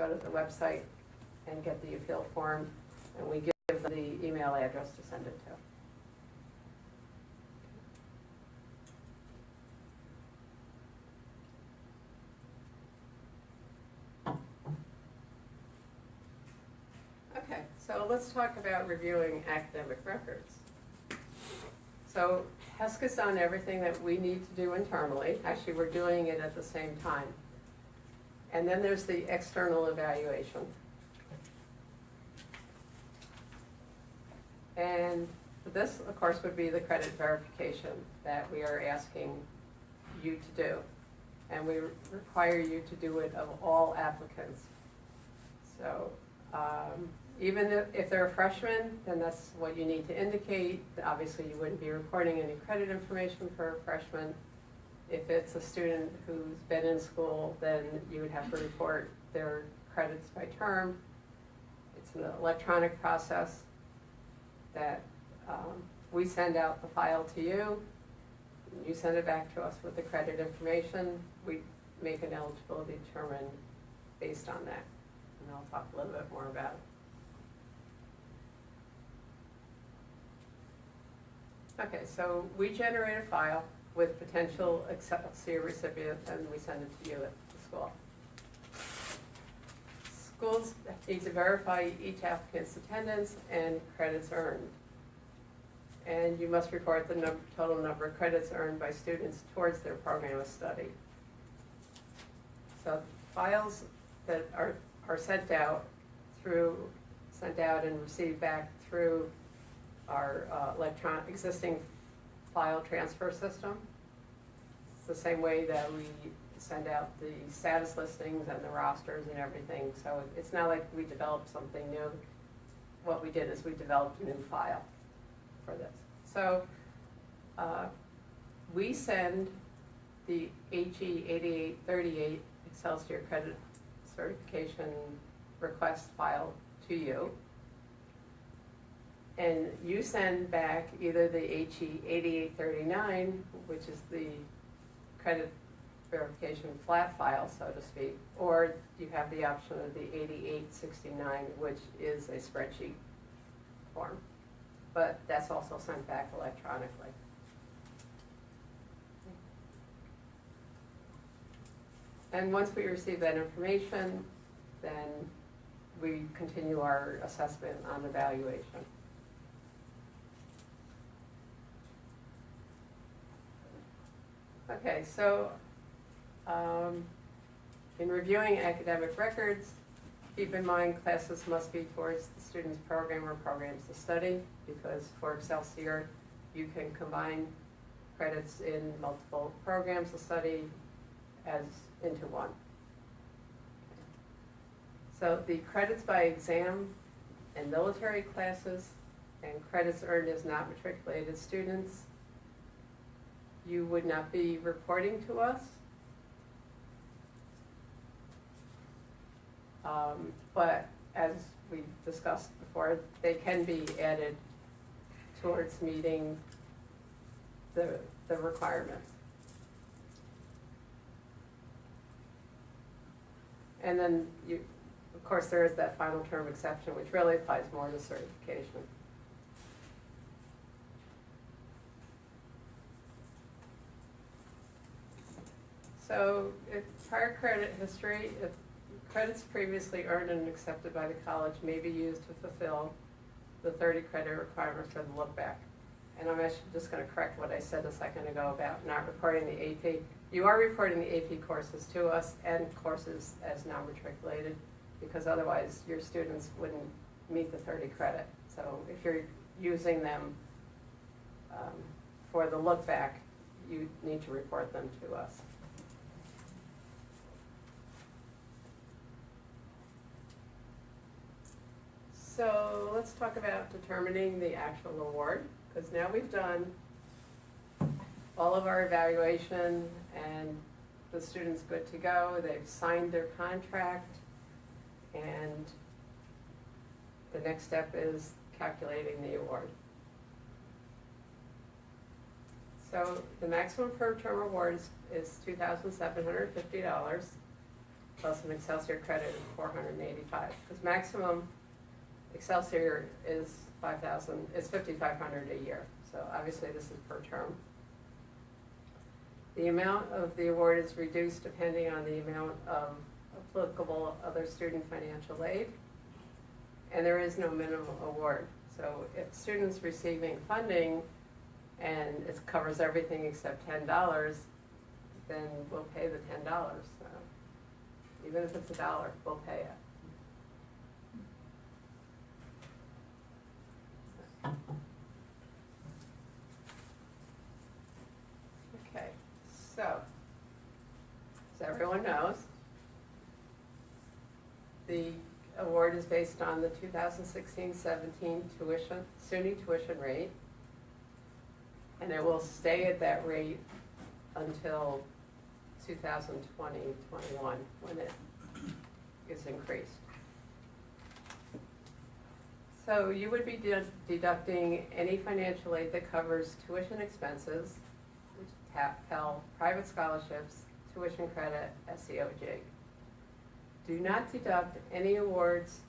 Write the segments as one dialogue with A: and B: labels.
A: go to the website and get the appeal form, and we give them the email address to send it to. Okay, so let's talk about reviewing academic records. So HESC has done everything that we need to do internally. Actually, we're doing it at the same time. And then there's the external evaluation. And this, of course, would be the credit verification that we are asking you to do. And we require you to do it of all applicants. So even if they're a freshman, then that's what you need to indicate. Obviously, you wouldn't be reporting any credit information for a freshman. If it's a student who's been in school, then you would have to report their credits by term. It's an electronic process that we send out the file to you. You send it back to us with the credit information. We make an eligibility determination based on that. And I'll talk a little bit more about it. Okay, so we generate a file with potential Excelsior recipients, and we send it to you at the school. Schools need to verify each applicant's attendance and credits earned. And you must report the total number of credits earned by students towards their program of study. So files that are sent out and received back through our existing file transfer system. It's the same way that we send out the status listings and the rosters and everything. So it's not like we developed something new. What we did is we developed a new file for this. So we send the HE 8838 Excelsior Credit Certification Request file to you. And you send back either the HE 8839, which is the credit verification flat file, so to speak, or you have the option of the 8869, which is a spreadsheet form. But that's also sent back electronically. And once we receive that information, then we continue our assessment on evaluation. Okay, so in reviewing academic records, keep in mind classes must be towards the student's program or programs to study, because for Excelsior, you can combine credits in multiple programs to study as into one. So the credits by exam and military classes and credits earned as not matriculated students, you would not be reporting to us. But as we discussed before, they can be added towards meeting the requirements. And then, of course, there is that final term exception, which really applies more to certification. So, prior credit history, if credits previously earned and accepted by the college may be used to fulfill the 30 credit requirement for the look back. And I'm actually just going to correct what I said a second ago about not reporting the AP. You are reporting the AP courses to us and courses as non-matriculated, because otherwise your students wouldn't meet the 30 credit. So if you're using them for the look back, you need to report them to us. So let's talk about determining the actual award, because now we've done all of our evaluation and the student's good to go. They've signed their contract, and the next step is calculating the award. So the maximum per term award is $2,750. plus an Excelsior credit of 485. Because maximum Excelsior is 5,000, is 5,500 a year. So obviously this is per term. The amount of the award is reduced depending on the amount of applicable other student financial aid, and there is no minimum award. So if students receiving funding and it covers everything except $10, then we'll pay the $10. So even if it's $1, we'll pay it. Okay, so as everyone knows, the award is based on the 2016-17 SUNY tuition rate, and it will stay at that rate until 2020-21 when it is increased. So you would be deducting any financial aid that covers tuition expenses, which is Pell, private scholarships, tuition credit, SEOG. Do not deduct any awards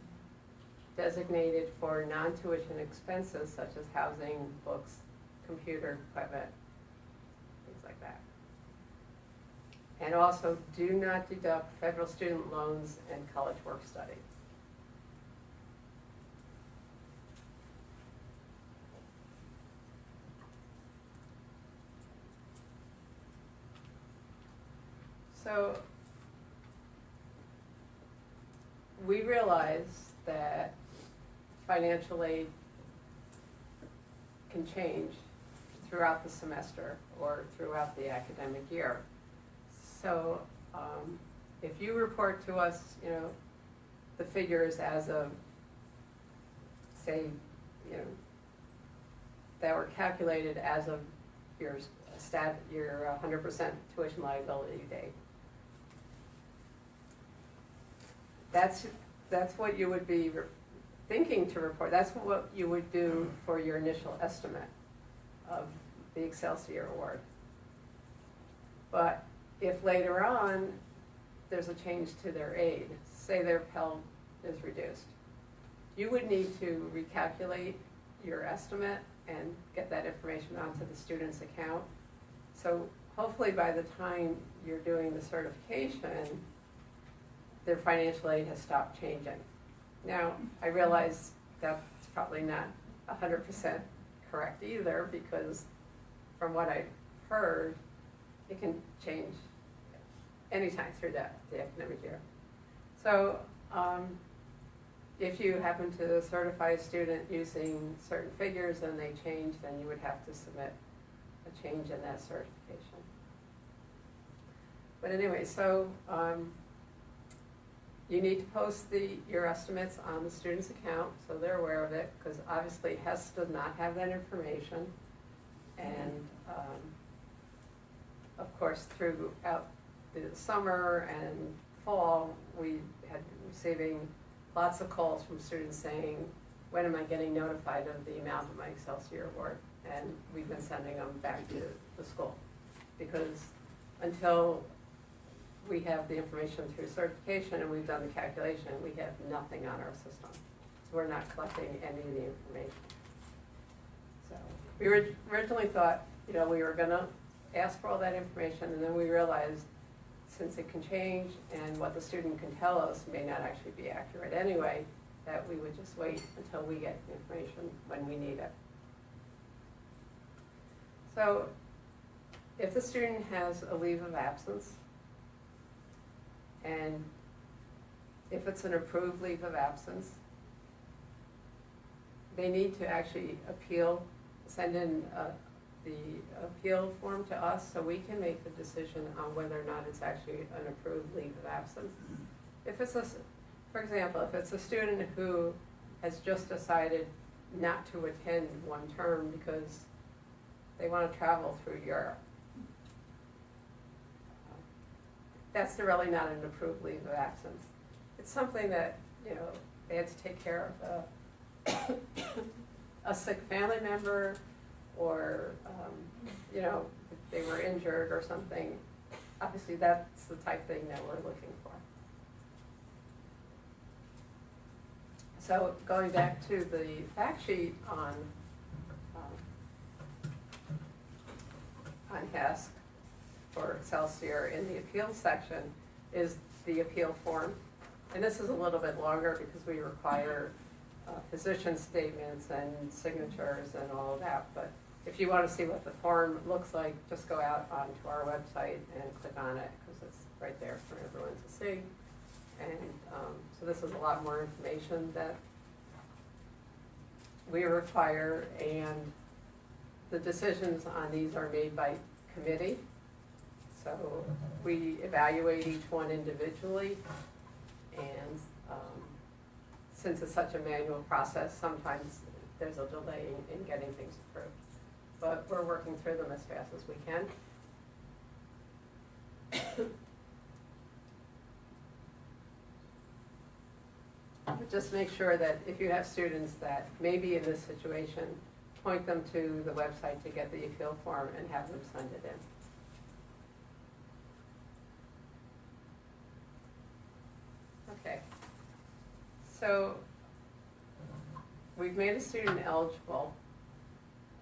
A: designated for non-tuition expenses such as housing, books, computer equipment, things like that. And also do not deduct federal student loans and college work study. So we realize that financial aid can change throughout the semester or throughout the academic year. So if you report to us, the figures as of, say, that were calculated as of your 100% tuition liability date. That's what you would be thinking to report. That's what you would do for your initial estimate of the Excelsior Award. But if later on there's a change to their aid, say their Pell is reduced, you would need to recalculate your estimate and get that information onto the student's account. So hopefully by the time you're doing the certification, their financial aid has stopped changing. Now, I realize that's probably not 100% correct either, because from what I've heard, it can change anytime through the academic year. So if you happen to certify a student using certain figures and they change, then you would have to submit a change in that certification. But anyway, so you need to post your estimates on the student's account so they're aware of it, because obviously HES does not have that information. And of course, throughout the summer and fall, we had receiving lots of calls from students saying, when am I getting notified of the amount of my Excelsior Award? And we've been sending them back to the school, because until we have the information through certification and we've done the calculation, we have nothing on our system. So we're not collecting any of the information. So we originally thought, we were gonna ask for all that information, and then we realized since it can change and what the student can tell us may not actually be accurate anyway, that we would just wait until we get the information when we need it. So if the student has a leave of absence, and if it's an approved leave of absence, they need to actually send in the appeal form to us so we can make the decision on whether or not it's actually an approved leave of absence. If it's for example, if it's a student who has just decided not to attend one term because they want to travel through Europe, that's really not an approved leave of absence. It's something that, they had to take care of a sick family member, or, if they were injured or something. Obviously, that's the type of thing that we're looking for. So going back to the fact sheet on HESC for Excelsior in the appeals section is the appeal form. And this is a little bit longer because we require position statements and signatures and all of that. But if you want to see what the form looks like, just go out onto our website and click on it because it's right there for everyone to see. And so this is a lot more information that we require, and the decisions on these are made by committee. So we evaluate each one individually, and since it's such a manual process, sometimes there's a delay in getting things approved. But we're working through them as fast as we can. But just make sure that if you have students that may be in this situation, point them to the website to get the appeal form and have them send it in. Okay, so we've made a student eligible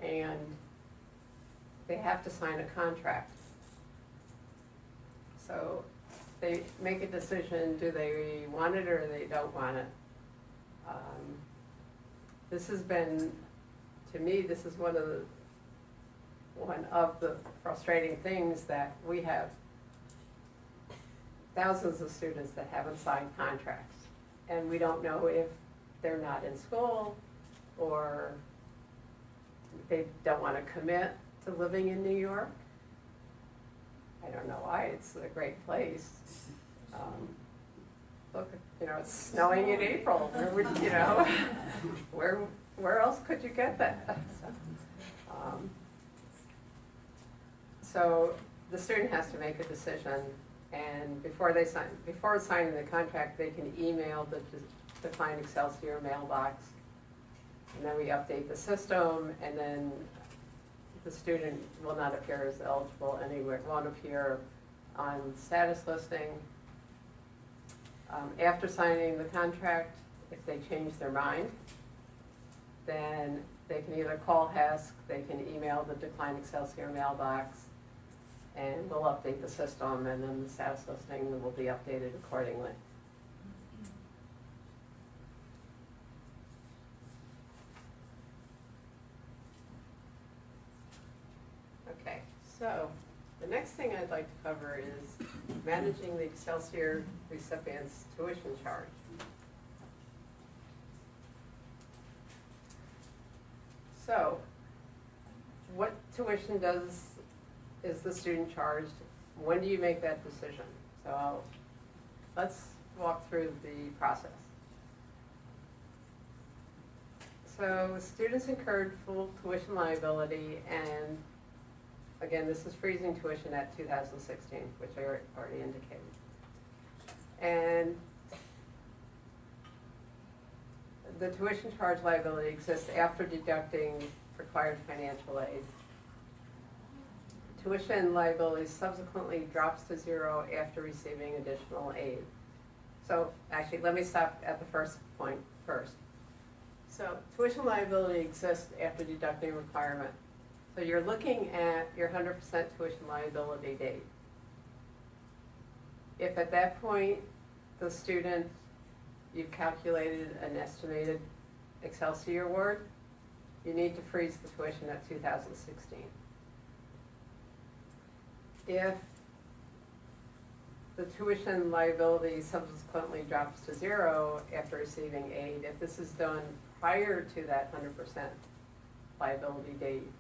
A: and they have to sign a contract. So they make a decision, do they want it or they don't want it. This has been, to me, this is one of the frustrating things that we have thousands of students that haven't signed contracts. And we don't know if they're not in school or they don't want to commit to living in New York. I don't know why, it's a great place. Look, you know, it's snowing in April. Where would, you know, where else could you get that? So the student has to make a decision, and before signing the contract, they can email the defined Excelsior mailbox, and then we update the system, and then the student will not appear as eligible anywhere, won't appear on status listing. After signing the contract, if they change their mind, then they can either call HESC, they can email the declined Excelsior mailbox, and we'll update the system, and then the status listing will be updated accordingly. Okay, so the next thing I'd like to cover is managing the Excelsior recipient's tuition charge. So, what tuition is the student charged? When do you make that decision? So let's walk through the process. So students incurred full tuition liability, and again, this is freezing tuition at 2016, which I already indicated. And the tuition charge liability exists after deducting required financial aid. Tuition liability subsequently drops to zero after receiving additional aid. So actually, let me stop at the first point first. So tuition liability exists after deducting requirement. So you're looking at your 100% tuition liability date. If at that point the student, you've calculated an estimated Excelsior award, you need to freeze the tuition at 2016. If the tuition liability subsequently drops to zero after receiving aid, if this is done prior to that 100% liability date,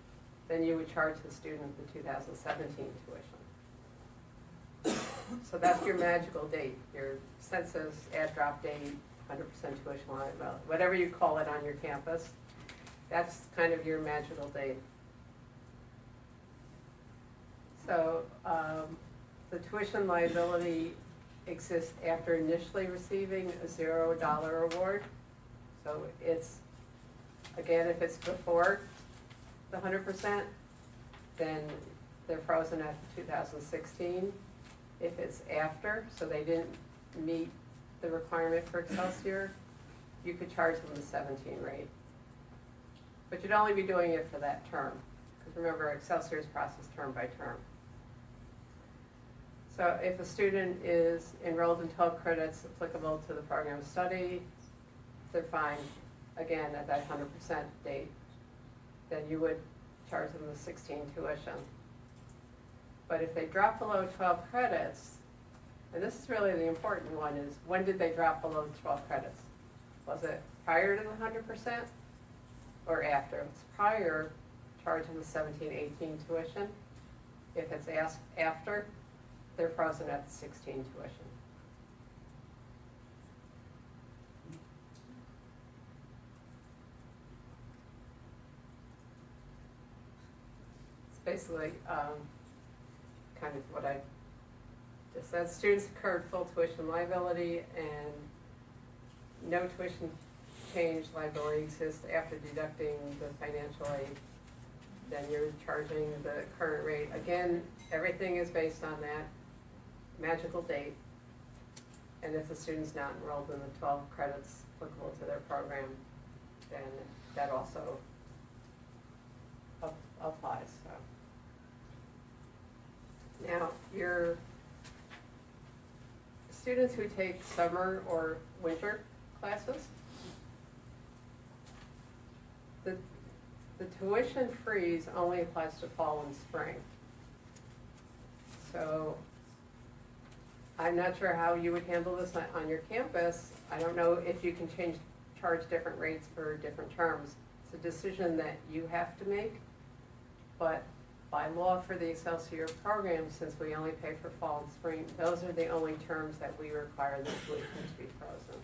A: then you would charge the student the 2017 tuition. So that's your magical date, your census add drop date, 100% tuition liability, whatever you call it on your campus. That's kind of your magical date. So the tuition liability exists after initially receiving a $0 award. So it's, again, if it's before the 100%, then they're frozen at 2016. If it's after, so they didn't meet the requirement for Excelsior, you could charge them the 17 rate. But you'd only be doing it for that term, because remember, Excelsior is processed term by term. So if a student is enrolled in 12 credits applicable to the program of study, they're fine, again, at that 100% date, then you would charge them the 16 tuition. But if they drop below 12 credits, and this is really the important one, is when did they drop below 12 credits? Was it prior to the 100% or after? If it's prior, charge them the 17, 18 tuition. If it's after, they're frozen at the 16 tuition. It's basically kind of what I just said. Students incurred full tuition liability, and no tuition change liability exists after deducting the financial aid. Then you're charging the current rate. Again, everything is based on that magical date, and if the student's not enrolled in the 12 credits applicable to their program, then that also applies. So now, your students who take summer or winter classes, the tuition freeze only applies to fall and spring. So I'm not sure how you would handle this on your campus. I don't know if you can charge different rates for different terms. It's a decision that you have to make, but by law for the Excelsior program, since we only pay for fall and spring, those are the only terms that we require the tuition to be frozen.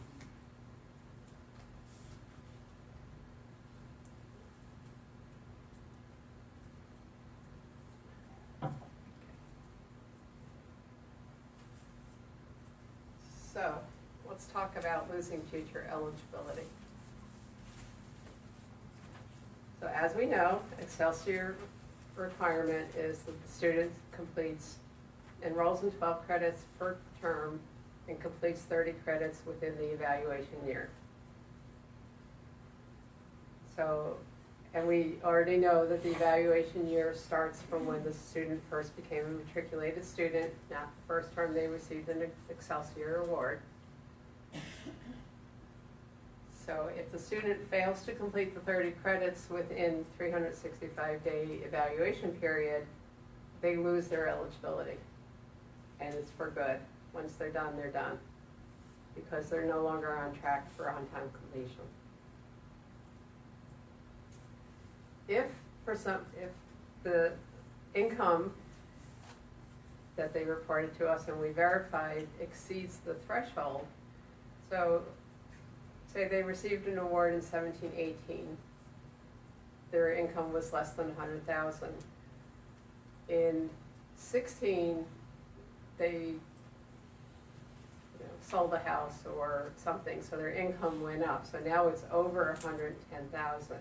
A: So let's talk about losing teacher eligibility. So as we know, Excelsior requirement is that the student enrolls in 12 credits per term and completes 30 credits within the evaluation year. So, and we already know that the evaluation year starts from when the student first became a matriculated student, not the first term they received an Excelsior award. So if the student fails to complete the 30 credits within 365-day evaluation period, they lose their eligibility. And it's for good. Once they're done, because they're no longer on track for on-time completion. If the income that they reported to us and we verified exceeds the threshold, so say they received an award in 17-18, their income was less than $100,000. In 16, they sold a house or something, so their income went up. So now it's over $110,000.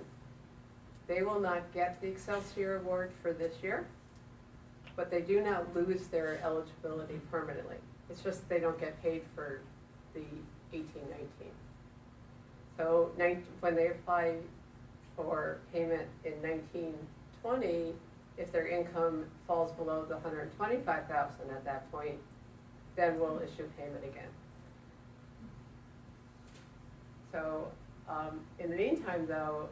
A: They will not get the Excelsior award for this year, but they do not lose their eligibility permanently. It's just they don't get paid for the 18-19. So when they apply for payment in 19-20, if their income falls below the $125,000 at that point, then we'll issue payment again. So in the meantime, though,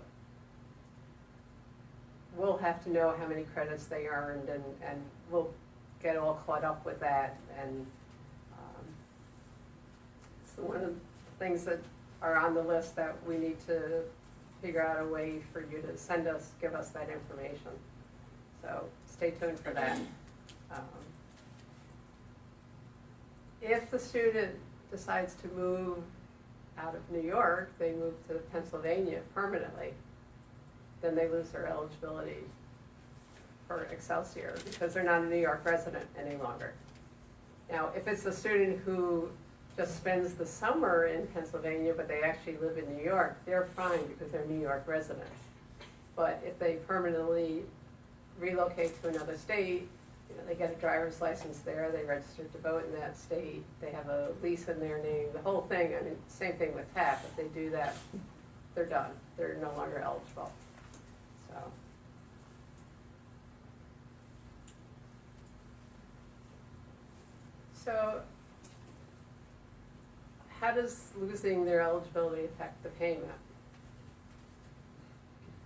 A: we'll have to know how many credits they earned, and we'll get all caught up with that. And it's one of the things that are on the list that we need to figure out a way for you to give us that information. So stay tuned for that. If the student decides to move out of New York, they move to Pennsylvania permanently, then they lose their eligibility for Excelsior because they're not a New York resident any longer. Now, if it's a student who just spends the summer in Pennsylvania, but they actually live in New York, they're fine because they're New York residents. But if they permanently relocate to another state You know, they get a driver's license there, they register to vote in that state, they have a lease in their name, the whole thing. I mean, same thing with TAP. If they do that, they're done. They're no longer eligible. So how does losing their eligibility affect the payment?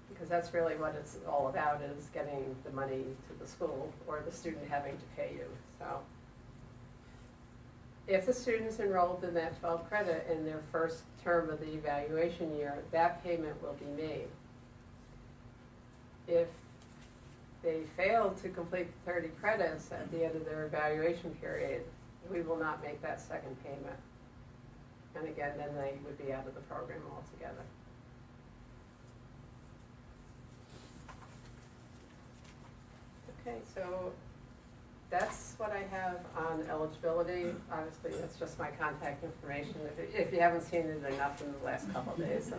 A: Because that's really what it's all about, is getting the money to the school or the student having to pay you. So if the student's enrolled in that 12 credit in their first term of the evaluation year, that payment will be made. If they fail to complete 30 credits at the end of their evaluation period, we will not make that second payment. And again, then they would be out of the program altogether. Okay, so that's what I have on eligibility. Obviously, that's just my contact information if you haven't seen it enough in the last couple of days.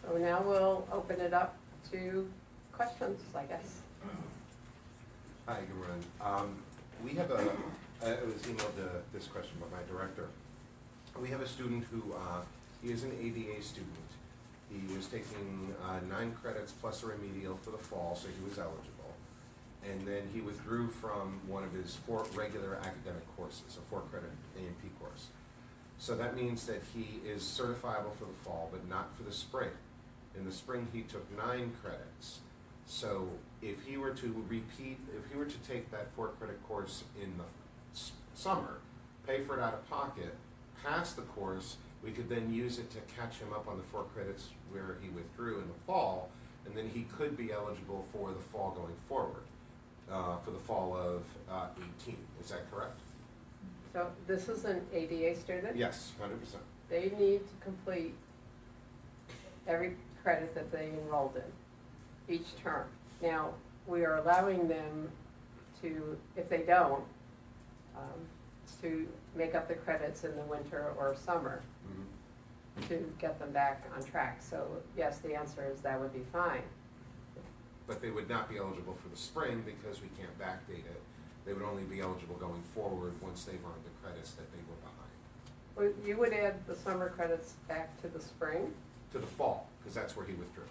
A: So now we'll open it up to questions, I guess.
B: Hi, good morning. We have I was emailed this question by my director. We have a student who, he is an ADA student. He was taking 9 credits plus a remedial for the fall, so he was eligible. And then he withdrew from one of his 4 regular academic courses, a 4-credit A&P course. So that means that he is certifiable for the fall, but not for the spring. In the spring, he took 9 credits. So if he were to repeat, if he were to take that 4-credit course in the summer, pay for it out of pocket, pass the course, we could then use it to catch him up on the 4 credits where he withdrew in the fall, and then he could be eligible for the fall going forward, for the fall of 18. Is that correct?
A: So this is an ADA student?
B: Yes, 100%.
A: They need to complete every credit that they enrolled in each term. Now, we are allowing them to, if they don't, to make up the credits in the winter or summer to get them back on track. So yes, the answer is that would be fine.
B: But they would not be eligible for the spring because we can't backdate it. They would only be eligible going forward once they've earned the credits that they were behind.
A: Well, you would add the summer credits back to the spring?
B: To the fall, because that's where he withdrew.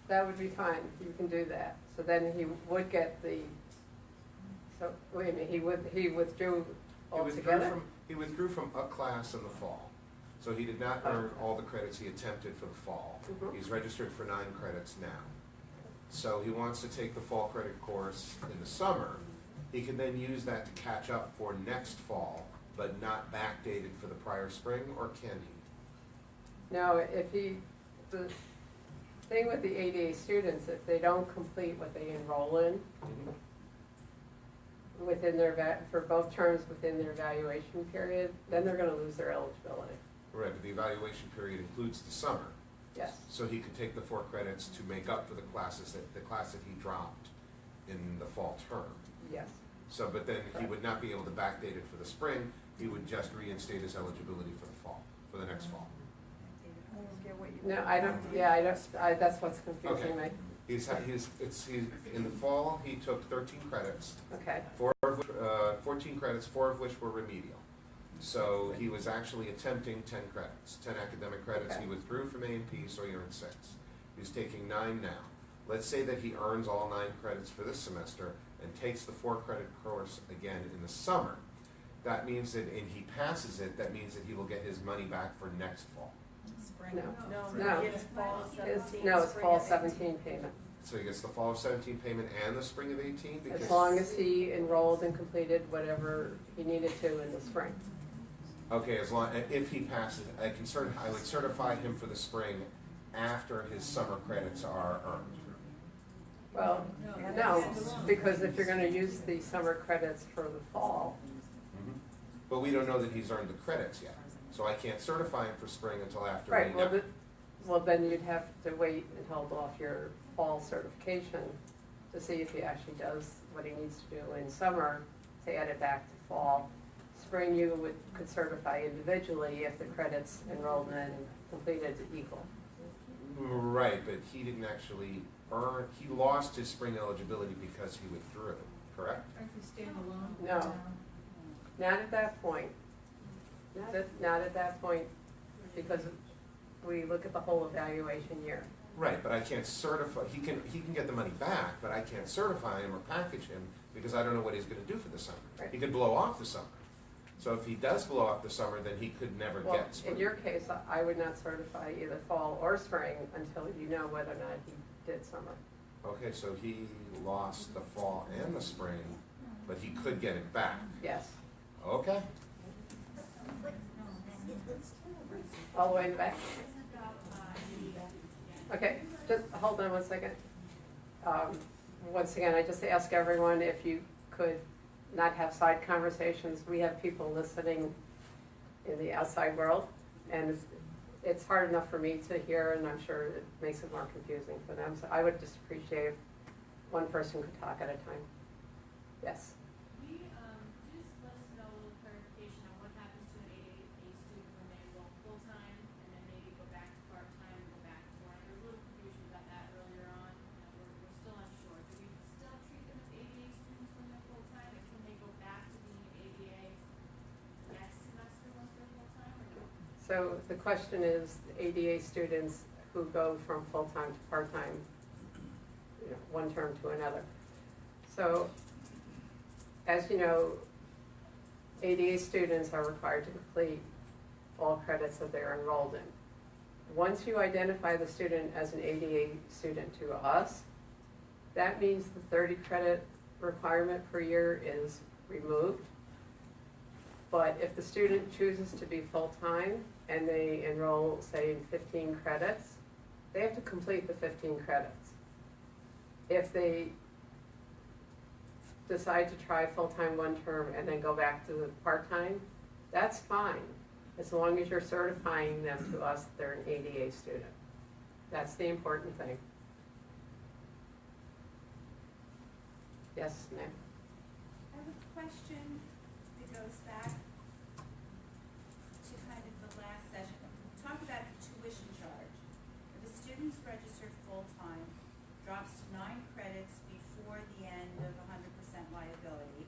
A: That would be fine. You can do that. So then he would get the, so wait a minute, he withdrew altogether?
B: He withdrew from a class in the fall. So he did not earn all the credits he attempted for the fall. He's registered for 9 credits now. So he wants to take the fall credit course in the summer. He can then use that to catch up for next fall, but not backdated for the prior spring, or can he?
A: No, if the thing with the ADA students, if they don't complete what they enroll in within their, for both terms within their evaluation period, then they're going to lose their eligibility.
B: Right, but the evaluation period includes the summer.
A: Yes.
B: So he could take the 4 credits to make up for the class that he dropped in the fall term.
A: Yes.
B: So, but then he would not be able to backdate it for the spring. He would just reinstate his eligibility for the fall, for the next fall.
A: No, I don't. Yeah, I don't. That's what's confusing me.
B: He's in the fall. He took 13 credits.
A: Okay.
B: 14 credits, 4 of which were remedial. So he was actually attempting 10 credits, 10 academic credits.
A: Okay.
B: He withdrew from A&P, so he earned 6. He's taking 9 now. Let's say that he earns all 9 credits for this semester and takes the 4-credit course again in the summer. That means that, and he passes it, that means that he will get his money back for next fall.
A: No. It's fall 17 payment.
B: So he gets the fall of 17 payment and the spring of 18? Because
A: As long as he enrolled and completed whatever he needed to in the spring.
B: Okay, as long, if he passes, I would certify him for the spring after his summer credits are earned.
A: Well, no, because if you're going to use the summer credits for the fall.
B: But we don't know that he's earned the credits yet. So I can't certify him for spring until after.
A: Right, well then you'd have to wait and hold off your fall certification to see if he actually does what he needs to do in summer to add it back to fall. Spring you could certify individually if the credits enrolled and completed equal.
B: Right, but he didn't actually earn, he lost his spring eligibility because he withdrew, correct?
C: Or if you stand alone.
A: No. Not at that point. Not at that point, because we look at the whole evaluation year.
B: Right, but I can't certify, he can get the money back, but I can't certify him or package him because I don't know what he's gonna do for the summer.
A: Right.
B: He could blow off the summer. So if he does blow off the summer, then he could never
A: Well,
B: get spring.
A: in your case, I would not certify either fall or spring until you know whether or not he did summer.
B: Okay, so he lost the fall and the spring, but he could get it back.
A: Yes,
B: Okay.
A: all the way in the back. Okay, just hold on one second. Once again, I just ask everyone if you could not have side conversations. We have people listening in the outside world, and it's hard enough for me to hear, and I'm sure it makes it more confusing for them. So I would just appreciate if one person could talk at a time. Yes.
D: Just let us know a little clarification on what happens to an 8A student when they enroll full-time and then maybe go back to part-time and go back to one. There was a little confusion about that earlier on. We're still unsure. Do we still treat them as 8A students when they're full-time, and can they go back to being 8A next semester once they're full-time, or no?
A: So the question is, ADA students who go from full-time to part-time, one term to another. So, as you know, ADA students are required to complete all credits that they're enrolled in. Once you identify the student as an ADA student to us, that means the 30 credit requirement per year is removed. But if the student chooses to be full-time and they enroll, say, in 15 credits, they have to complete the 15 credits. If they decide to try full-time one term and then go back to the part-time, that's fine, as long as you're certifying them to us that they're an ADA student. That's the important thing. Yes, ma'am?
E: I have a question that goes back to kind of the last session. Talk about the tuition charge. If a student's registered full-time, drops to 9 credits before the end of 100% liability,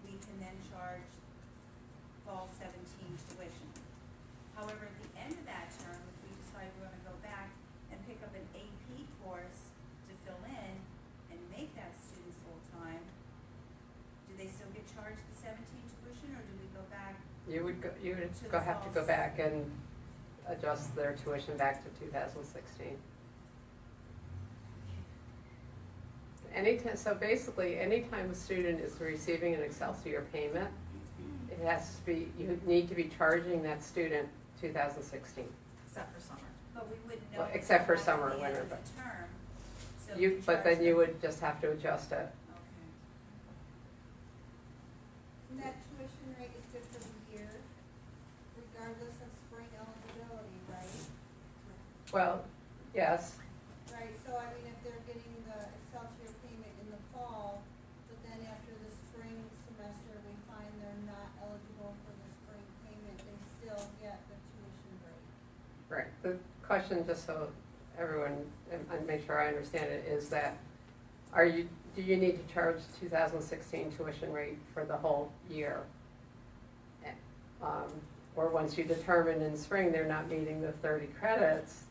E: we can then charge fall 17 tuition. However, at the end of that term, if we decide we want to go back and pick up an AP course to fill in and make that student full-time, do they still get charged the 17 tuition, or do we go back?
A: You would have to go back and adjust their tuition back to 2016. So basically, anytime a student is receiving an Excelsior payment, it has to be, you need to be charging that student 2016.
C: Except for summer.
E: But we wouldn't know.
A: Well, except for
E: until
A: summer,
E: the end
A: winter,
E: of the
A: but-
E: term. So we
A: But
E: charge
A: then you
E: them-
A: would just have to adjust it.
E: Okay.
F: And that tuition rate is good for the year, regardless of spring eligibility, right?
A: Well, yes,
F: Right, so I mean, if they're getting the Excelsior payment in the fall, but then after the spring semester, we find they're not eligible for the spring payment, they still get the tuition rate.
A: right. The question, just so everyone, and make sure I understand it, is that do you need to charge 2016 tuition rate for the whole year? Or once you determine in spring they're not meeting the 30 credits,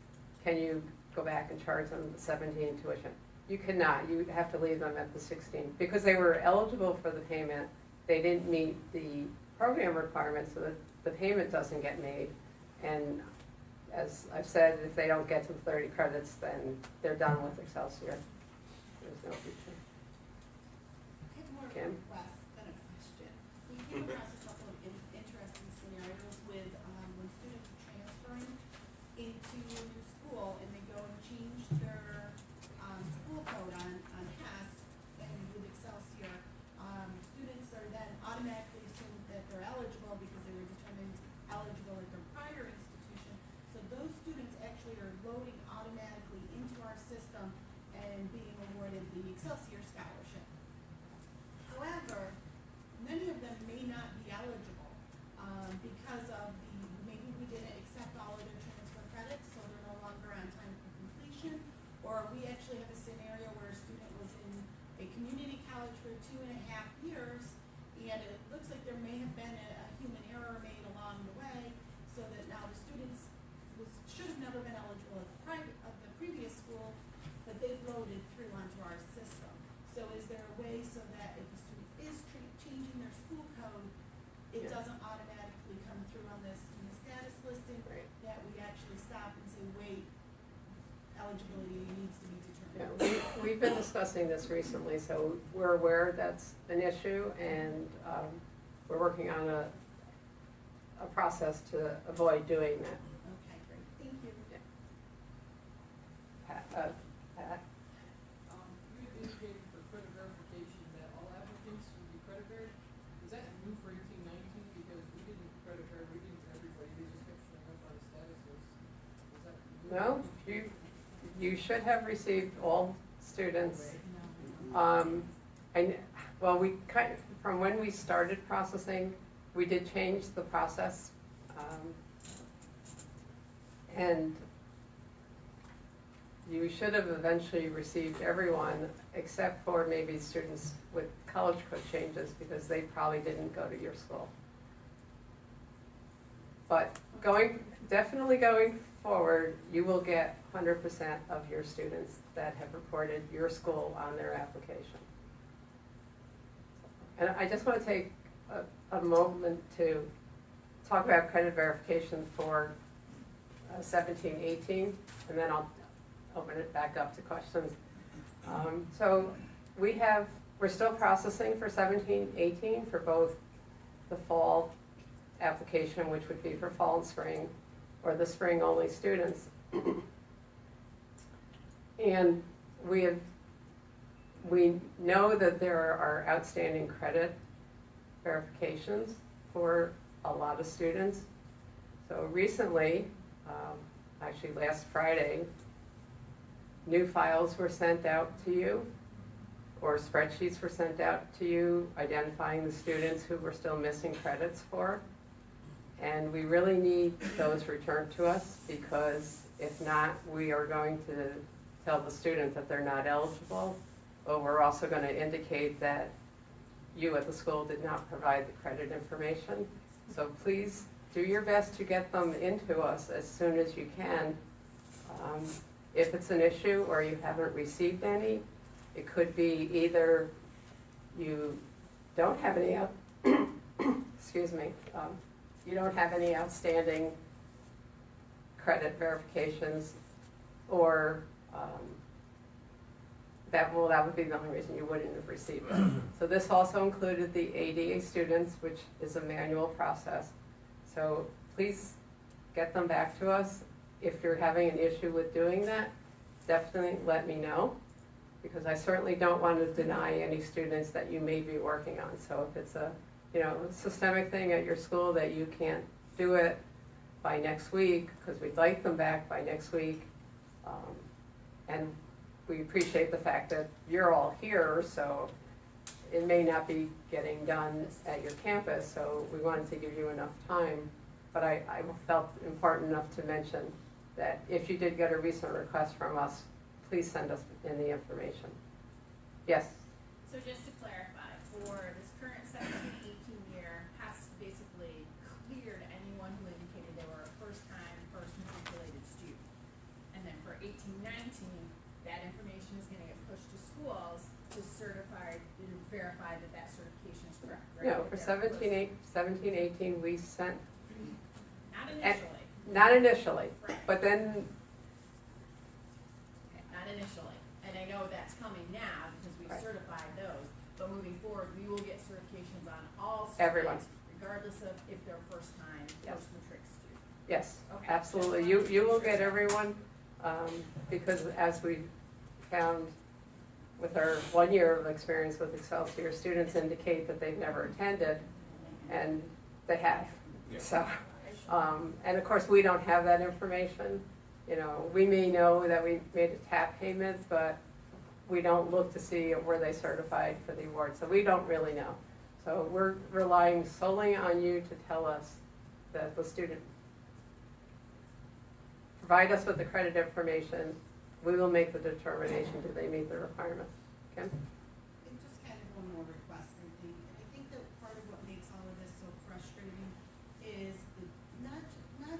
A: can you go back and charge them the 17 tuition? You cannot. You have to leave them at the 16. Because they were eligible for the payment, they didn't meet the program requirements, so that the payment doesn't get made. And as I've said, if they don't get to the 30 credits, then they're done with Excelsior. There's no future.
G: I have more of a
A: Kim?
G: request than a question. We came across a couple of interesting scenarios with when students are transferring into a new school and they go and change their school code on CAS and with Excelsior. Students are then automatically assumed that they're eligible because they were determined eligible at their prior institution. So those students actually are loading automatically into our system and being awarded the Excelsior scholarship. However, many of them may not be eligible because of maybe we didn't accept all of their transfer credits, so they're no longer on eligibility needs to be
A: Yeah,
G: determined.
A: we've been discussing this recently, so we're aware that's an issue, and we're working on a process to avoid doing that.
G: Okay, great, thank you.
A: Pat?
H: You had indicated for credit verification that all applicants would be credit verified. Is that new for 18-19? Because we didn't credit verify, we didn't everybody, they just kept showing up on the status list. Is that new?
A: No, you should have received all students. Well, from when we started processing, we did change the process. And you should have eventually received everyone, except for maybe students with college code changes, because they probably didn't go to your school. But definitely going forward, you will get 100% of your students that have reported your school on their application. And I just want to take a moment to talk about credit verification for 17-18, and then I'll open it back up to questions. So we're still processing for 17-18 for both the fall application, which would be for fall and spring, or the spring only students. And we know that there are outstanding credit verifications for a lot of students. So recently, actually last Friday, new files were sent out to you, or spreadsheets were sent out to you identifying the students who were still missing credits for. And we really need those returned to us, because if not, we are going to tell the student that they're not eligible, but we're also going to indicate that you at the school did not provide the credit information. So please do your best to get them into us as soon as you can. If it's an issue or you haven't received any, it could be either you don't have any, excuse me, you don't have any outstanding credit verifications, or that would be the only reason you wouldn't have received it. So this also included the ADA students, which is a manual process. So please get them back to us. If you're having an issue with doing that, definitely let me know, because I certainly don't want to deny any students that you may be working on. So if it's a systemic thing at your school that you can't do it by next week, because we'd like them back by next week, and we appreciate the fact that you're all here, so it may not be getting done at your campus, so we wanted to give you enough time. But I felt important enough to mention that if you did get a recent request from us, please send us in the information. Yes?
C: So just to clarify, for this current 17-18 year, has to basically cleared anyone who indicated they were a first-time, first matriculated student. And then for 18-19, that information is going to get pushed to schools to certify, to verify that that certification is correct, right?
A: No, for 17-18, we sent.
C: Not initially.
A: Not initially,
C: Right.
A: but then,
C: Okay, not initially. And I know that's coming now because we
A: Right.
C: certified those. But moving forward, we will get certifications on all
A: Everyone.
C: students, regardless of if they're first-time,
A: Yep.
C: first matric student.
A: yes,
C: Okay.
A: absolutely.
C: Just
A: You
C: wanted to
A: will
C: make sure
A: get
C: that-
A: everyone, because as we found with our 1 year of experience with Excelsior, students indicate that they've never attended, and they have.
B: Yeah.
A: So, and of course, we don't have that information. We may know that we made a TAP payment, but we don't look to see were they certified for the award, so we don't really know. So we're relying solely on you to tell us that the student, provide us with the credit information, we will make the determination, do they meet the requirements. Kim?
G: And just kind of one more request, I think, and I think that part of what makes all of this so frustrating is not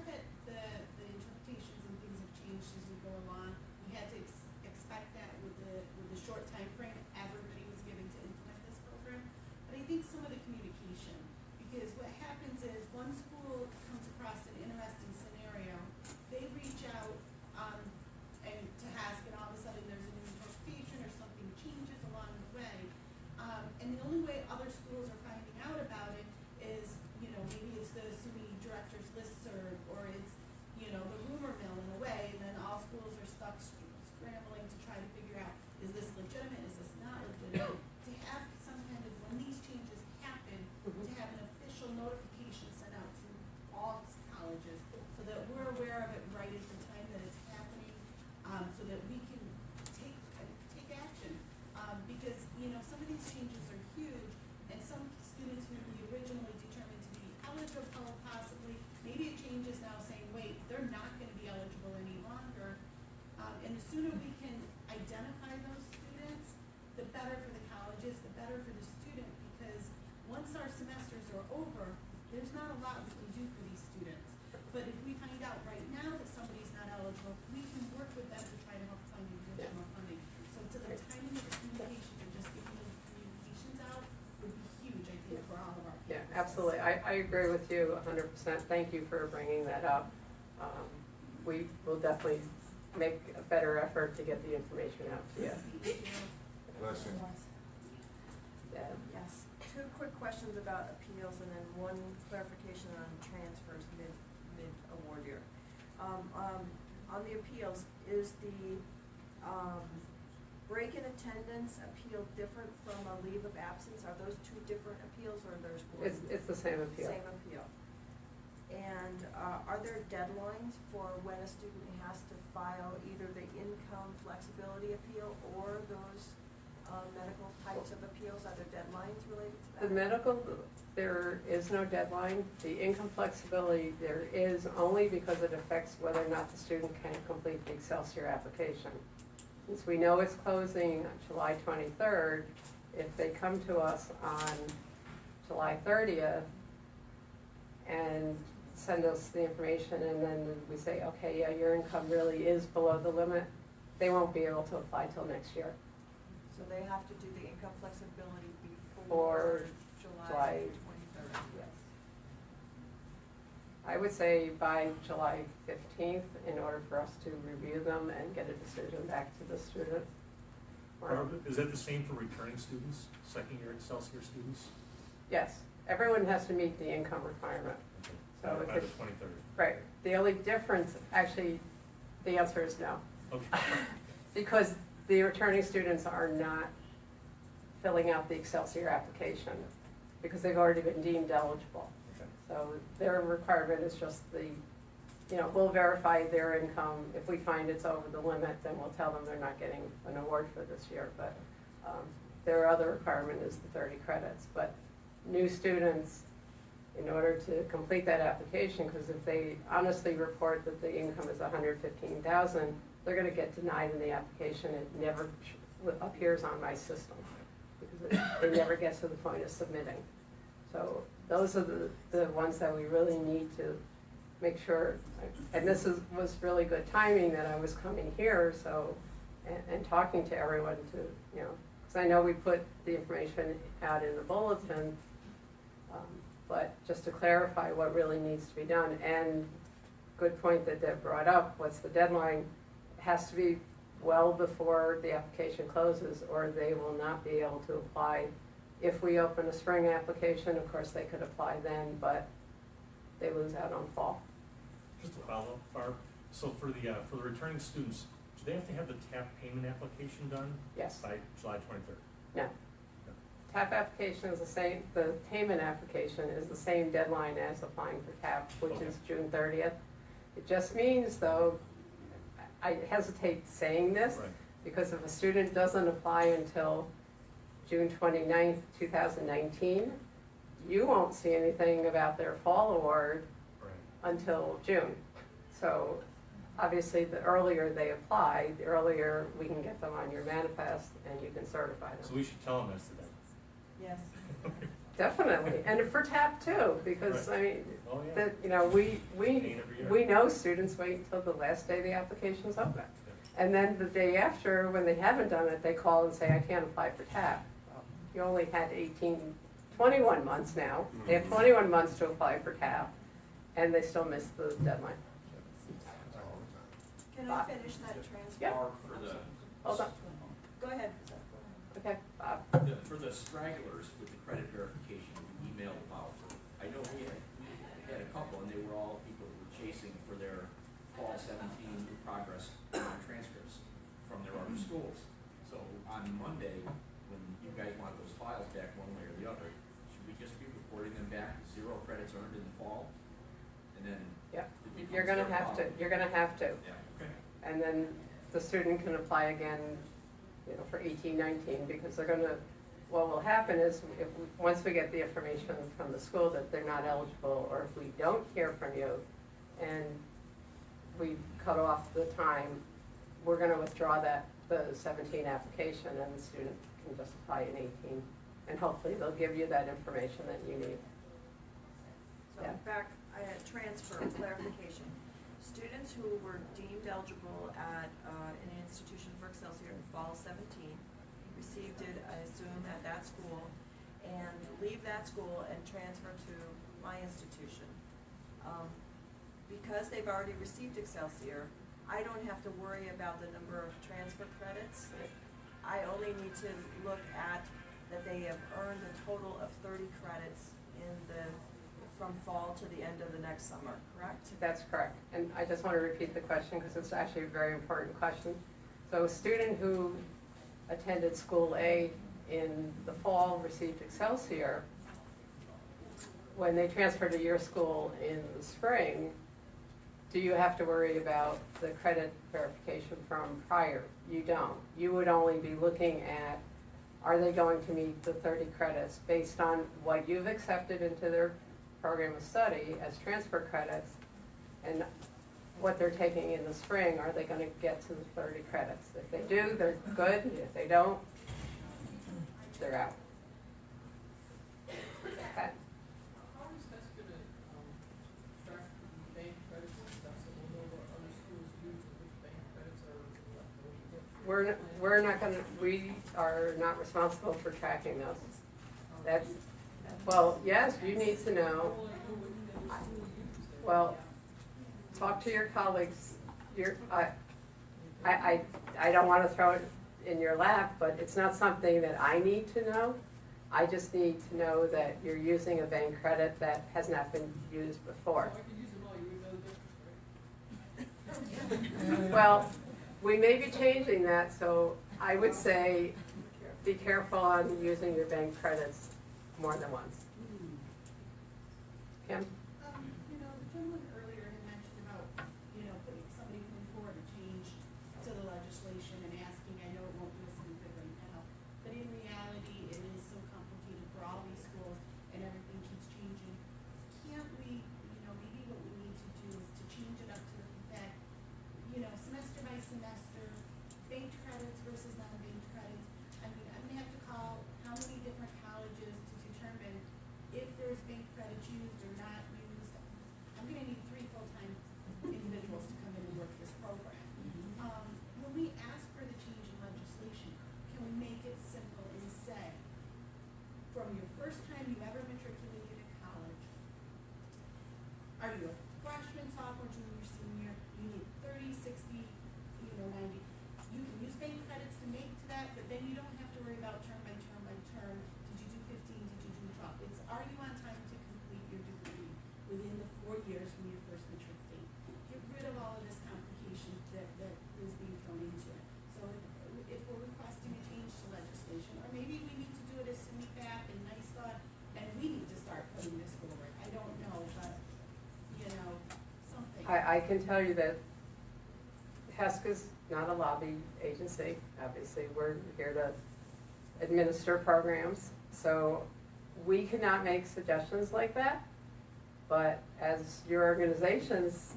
G: that the interpretations and things have changed as we go along. We had to expect that with the short time frame everybody was given to implement this program. But I think some of the communication, because what happens is one school comes across an interesting scenario, they reach out and to have
A: absolutely. I agree with you 100%. Thank you for bringing that up. We will definitely make a better effort to get the information out to you.
B: Listen,
A: Yeah.
I: Yes, two quick questions about appeals and then one clarification on transfers mid-award year. On the appeals, is the break in attendance appeal different from a leave of absence? Are those two different appeals or there's one?
A: It's the same appeal.
I: Same appeal. And are there deadlines for when a student has to file either the income flexibility appeal or those medical types of appeals? Are there deadlines related to that?
A: The medical, there is no deadline. The income flexibility, there is only because it affects whether or not the student can complete the Excelsior application. Since we know it's closing on July 23rd, if they come to us on July 30th and send us the information and then we say, okay, yeah, your income really is below the limit, they won't be able to apply till next year.
I: So they have to do the income flexibility
A: Or
I: before July
A: July
I: 23rd?
A: Yes. I would say by July 15th in order for us to review them and get a decision back to the student.
J: Barbara, is that the same for returning students, second-year Excelsior students?
A: Yes, everyone has to meet the income requirement. So if
J: By the
A: it's,
J: 23rd?
A: right, the only difference, actually, the answer is no.
J: Okay.
A: Because the returning students are not filling out the Excelsior application because they've already been deemed eligible.
J: Okay.
A: So their requirement is just we'll verify their income. If we find it's over the limit, then we'll tell them they're not getting an award for this year. But their other requirement is the 30 credits. But new students, in order to complete that application, because if they honestly report that the income is $115,000, they're going to get denied in the application. It never appears on my system because they never get to the point of submitting. So those are the ones that we really need to make sure. And this was really good timing that I was coming here, so and talking to everyone to because I know we put the information out in the bulletin. But just to clarify what really needs to be done, and good point that Deb brought up, what's the deadline? It has to be well before the application closes or they will not be able to apply. If we open a spring application, of course they could apply then, but they lose out on fall.
J: Just a follow-up, Barb. So for the returning students, do they have to have the TAP payment application done?
A: Yes.
J: By July 23rd?
A: No. TAP application is the same, the payment application is the same deadline as applying for TAP, which is June 30th. It just means, though, I hesitate saying this,
J: Right.
A: because if a student doesn't apply until June 29th, 2019, you won't see anything about their fall award
J: Right.
A: until June. So obviously, the earlier they apply, the earlier we can get them on your manifest and you can certify them.
J: So we should tell them that's the deadline.
I: Yes.
A: Definitely, and for TAP too, because I mean,
J: Oh, yeah.
A: we
J: Pain every year.
A: we know students wait until the last day the application's open. And then the day after, when they haven't done it, they call and say, I can't apply for TAP. Well, you only had 21 months now. They have 21 months to apply for TAP, and they still missed the deadline.
I: Can I finish that transfer?
A: Yeah.
K: For the,
A: Hold on,
I: Go ahead.
A: okay, Bob.
K: for the stragglers with the credit verification, we emailed about, I know we had a couple, and they were all people who were chasing for their fall 17 progress transcripts from their other schools. So on Monday, when you guys want those files back one way or the other, should we just be reporting them back, 0 credits earned in the fall? And then
A: Yeah,
K: it becomes
A: you're gonna
K: their
A: have to,
K: problem.
A: you're gonna have to.
K: Yeah, okay.
A: And then the student can apply again, for 18-19, because they're gonna, what will happen is, once we get the information from the school that they're not eligible, or if we don't hear from you, and we cut off the time, we're gonna withdraw the 17 application, and the student can just apply in 18. And hopefully they'll give you that information that you need.
I: So
A: Yeah.
I: back, transfer clarification. Students who were deemed eligible at an institution for Excelsior in fall 17 received it, I assume, at that school, and leave that school and transfer to my institution. Because they've already received Excelsior, I don't have to worry about the number of transfer credits. I only need to look at that they have earned a total of 30 credits from fall to the end of the next summer, correct?
A: That's correct. And I just want to repeat the question because it's actually a very important question. So a student who attended school A in the fall received Excelsior. When they transfer to your school in the spring, do you have to worry about the credit verification from prior? You don't. You would only be looking at, are they going to meet the 30 credits based on what you've accepted into their program of study as transfer credits, and what they're taking in the spring, are they going to get to the 30 credits? If they do, they're good. If they don't, they're out. Okay.
H: How is that gonna, track the bank credits and stuff, so we'll know what other schools use and which bank credits are left over?
A: We are not responsible for tracking those. That's, well, yes, you need to know. Well, talk to your colleagues. I don't want to throw it in your lap, but it's not something that I need to know. I just need to know that you're using a bank credit that has not been used before.
H: So I could use them all, you would know the difference, right?
A: Well, we may be changing that, so I would say be careful on using your bank credits more than once. Kim?
G: The gentleman earlier had mentioned about, putting somebody coming forward to change to the legislation and asking, I know it won't do us any good right now, but in reality, it is so complicated for all these schools and everything keeps changing. Can't we, maybe what we need to do is to change it up to the fact, semester by semester, banked credits versus non-banked credits. I mean, I'm gonna have to call how many different colleges to determine if there's bank credits used or not used. I'm gonna need 3 full-time individuals to come in and work this program. When we ask for the change in legislation, can we make it simple and say, from your first time you ever matriculated at college, are you a freshman, sophomore, junior, senior, you need 30, 60, 90. You can use bank credits to make to that, but then you don't have to worry about term by term by term. Did you do 15? Did you do 12? It's, are you on time to complete your degree within the 4 years from your first matric date? Get rid of all of this complication that is being thrown into it. So if we're requesting a change to legislation, or maybe we need to do it as SUNYFAP and NICEA, and we need to start putting this forward. I don't know, but, something.
A: I can tell you that HESCA's not a lobby agency. Obviously, we're here to administer programs. So we cannot make suggestions like that. But as your organizations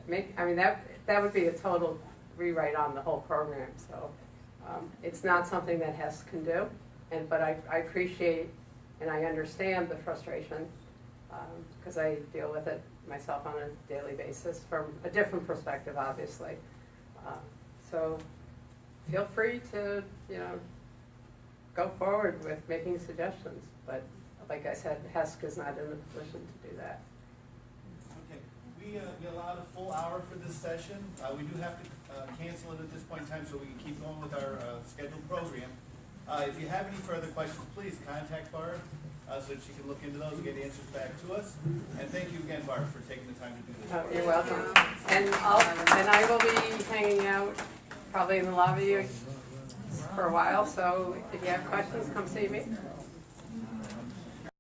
A: that would be a total rewrite on the whole program. So it's not something that HESC can do. But I appreciate and I understand the frustration because I deal with it myself on a daily basis from a different perspective, obviously. So feel free to, go forward with making suggestions. But like I said, HESC is not in a position to do that.
L: Okay, we allowed a full hour for this session. We do have to cancel it at this point in time so we can keep going with our scheduled program. If you have any further questions, please contact Barb so that she can look into those and get answers back to us. And thank you again, Barb, for taking the time to do this.
A: Oh, you're welcome. And I will be hanging out probably in the lobby for a while, so if you have questions, come see me.